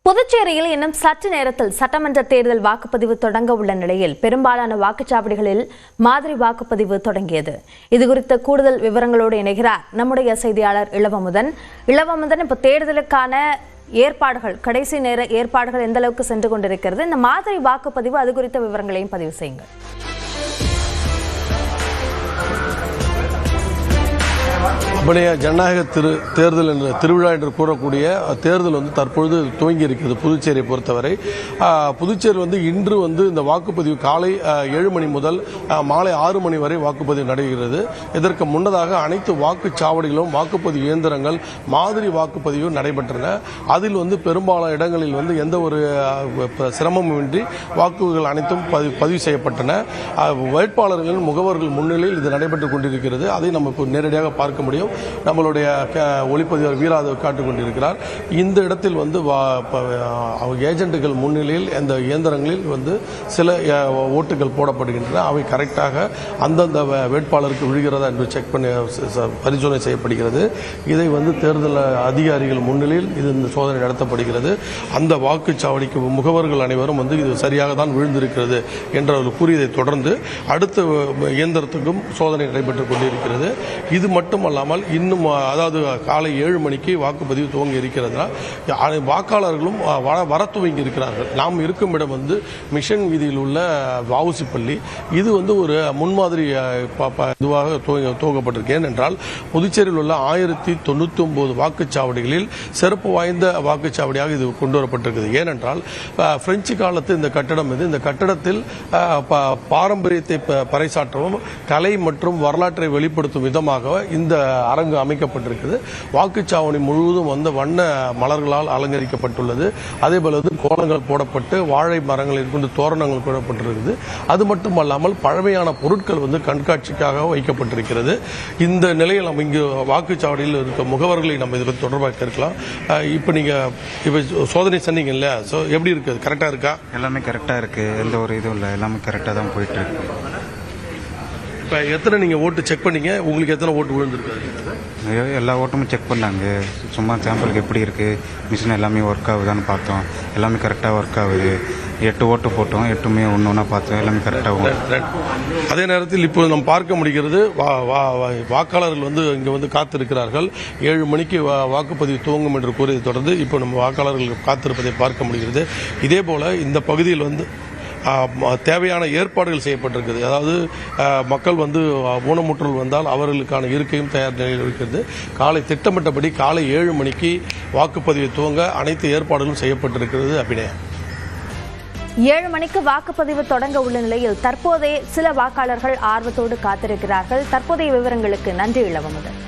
புதுச்சேரியில் இன்னும் சற்று நேரத்தில் சட்டமன்ற தேர்தல் வாக்குப்பதிவு தொடங்க உள்ள நிலையில் பெரும்பாலான வாக்குச்சாவடிகளில் மாதிரி வாக்குப்பதிவு தொடங்கியது. இதுகுறித்த கூடுதல் விவரங்களோடு இணைகிறார் நம்முடைய செய்தியாளர் இளவமுதன். இப்ப தேர்தலுக்கான ஏற்பாடுகள், கடைசி நேர ஏற்பாடுகள் எந்த அளவுக்கு சென்று கொண்டிருக்கிறது? இந்த மாதிரி வாக்குப்பதிவு அது குறித்த விவரங்களையும் பதிவு செய்யுங்கள். அப்படியே ஜனநாயக தேர்தல் என்ற திருவிழா என்று கூறக்கூடிய தேர்தல் தற்பொழுது துவங்கி இருக்கிறது. புதுச்சேரியை பொறுத்தவரை புதுச்சேரி இன்று இந்த வாக்குப்பதிவு காலை 7 மணி முதல் மாலை 6 மணி வரை வாக்குப்பதிவு நடைபெறுகிறது. இதற்கு முன்னதாக அனைத்து வாக்குச்சாவடிகளும் வாக்குப்பதிவு இயந்திரங்கள் மாதிரி வாக்குப்பதிவு நடைபெற்றன. அதில் பெரும்பாலான இடங்களில் எந்த ஒரு சிரமமின்றி வாக்குகள் அனைத்தும் பதிவு செய்யப்பட்டன. வேட்பாளர்கள் முகவர்கள் முன்னிலையில் இது நடைபெற்றுக் கொண்டிருக்கிறது. அதை நம்ம நேரடியாக பார்க்க முடியும். நம்மளுடைய ஒளிப்பதிவர் வீராதவ் காட்டிக் கொண்டிருக்கிறார். இந்த இடத்தில் ஏஜென்ட்டுகள் முன்னிலையில் இந்த இயந்திரங்களில் சில ஓட்டுகள் போடப்படுகின்றன. அவை கரெக்டாக அந்தந்த வேட்பாளருக்கு விழுகிறதா என்று செக் பண்ணி பரிசோதனை செய்யப்படுகிறது. இதை தேர்தல் அதிகாரிகள் முன்னிலையில் இந்த சோதனை நடத்தப்படுகிறது. அந்த வாக்குச்சாவடிக்கு முகவர்கள் அனைவரும் இது சரியாக தான் விழுந்திருக்கிறது என்று அவர் கூறியதை தொடர்ந்து அடுத்த இயந்திரத்துக்கும் சோதனை நடைபெற்றுக் கொண்டிருக்கிறது. இது மட்டுமல்லாமல் இன்னும் அதாவது காலை 7 மணிக்கு வாக்குப்பதிவு துவங்கி இருக்கிறதுனா வாக்காளர்களும் வர துவங்கி இருக்கிறார்கள். நாம் இருக்கும் இடம் மிஷன் வீதியில் உள்ள வாவுசிப்பள்ளி. இது ஒரு முன்மாதிரி இதுவாக துவங்கப்பட்டிருக்கு. ஏனென்றால் புதுச்சேரியில் உள்ள 1099 வாக்குச்சாவடிகளில் சிறப்பு வாய்ந்த வாக்குச்சாவடியாக இது கொண்டு வரப்பட்டிருக்கிறது. ஏனென்றால் பிரெஞ்சு காலத்து இந்த கட்டடம் இந்த கட்டடத்தில் பாரம்பரியத்தை பறைசாற்றவும் கலை மற்றும் வரலாற்றை வெளிப்படுத்தும் விதமாக இந்த அரங்கு அமைக்கப்பட்டிருக்கிறது. வாக்குச்சாவடி முழுவதும் வண்ண மலர்களால் அலங்கரிக்கப்பட்டுள்ளது. அதே போல கோலங்கள் போடப்பட்டு வாழை மரங்களில் கொண்டு தோரணங்கள் போடப்பட்டிருக்கிறது. அது மட்டுமல்லாமல் பழமையான பொருட்கள் கண்காட்சிக்காக வைக்கப்பட்டிருக்கிறது. இந்த நிலையில் நம்ம இங்கு வாக்குச்சாவடியில் இருக்க முகவர்களை நம்ம இதை தொடர்பாக கேட்கலாம். இப்போ நீங்க சோதனை சொன்னீங்கல்ல, எப்படி இருக்கு? கரெக்டா இருக்கா? எல்லாமே கரெக்டா இருக்கு. எந்த ஒரு இதுவும் இல்லை, எல்லாமே கரெக்டா தான் போயிட்டு இருக்கு. இப்போ எத்தனை நீங்கள் ஓட்டு செக் பண்ணீங்க? உங்களுக்கு எத்தனை ஓட்டு விழுந்திருக்காரு? எல்லா ஓட்டுமே செக் பண்ணாங்க. சும்மா சாம்பிளுக்கு எப்படி இருக்குது, மிஷின் எல்லாமே ஒர்க் ஆகுதான்னு பார்த்தோம். எல்லாமே கரெக்டாக ஒர்க் ஆகுது. 8 ஓட்டு போட்டோம், 8மே ஒன்று ஒன்றா பார்த்தோம். எல்லாமே கரெக்டாகும். அதே நேரத்தில் இப்போ நம்ம பார்க்க முடிகிறது, வாக்காளர்கள் இங்கே காத்திருக்கிறார்கள். 7 மணிக்கு வாக்குப்பதிவு துவங்கும் என்று கூறியதை தொடர்ந்து இப்போ நம்ம வாக்காளர்கள் காத்திருப்பதை பார்க்க முடிகிறது. இதே போல் இந்த பகுதியில் தேவையான ஏற்பாடுகள் செய்யப்பட்டிருக்கிறது. அதாவது மக்கள் ஊனமுற்றல் வந்தால் அவர்களுக்கான இருக்கையும் தயார் நிலையில் இருக்கிறது. திட்டமிட்டபடி காலை 7 மணிக்கு வாக்குப்பதிவை துவங்க அனைத்து ஏற்பாடுகளும் செய்யப்பட்டிருக்கிறது. அபிநயா, 7 மணிக்கு வாக்குப்பதிவு தொடங்க உள்ள நிலையில் தற்போதைய சில வாக்காளர்கள் ஆர்வத்தோடு காத்திருக்கிறார்கள். தற்போதைய விவரங்களுக்கு நன்றி இளவமுதன்.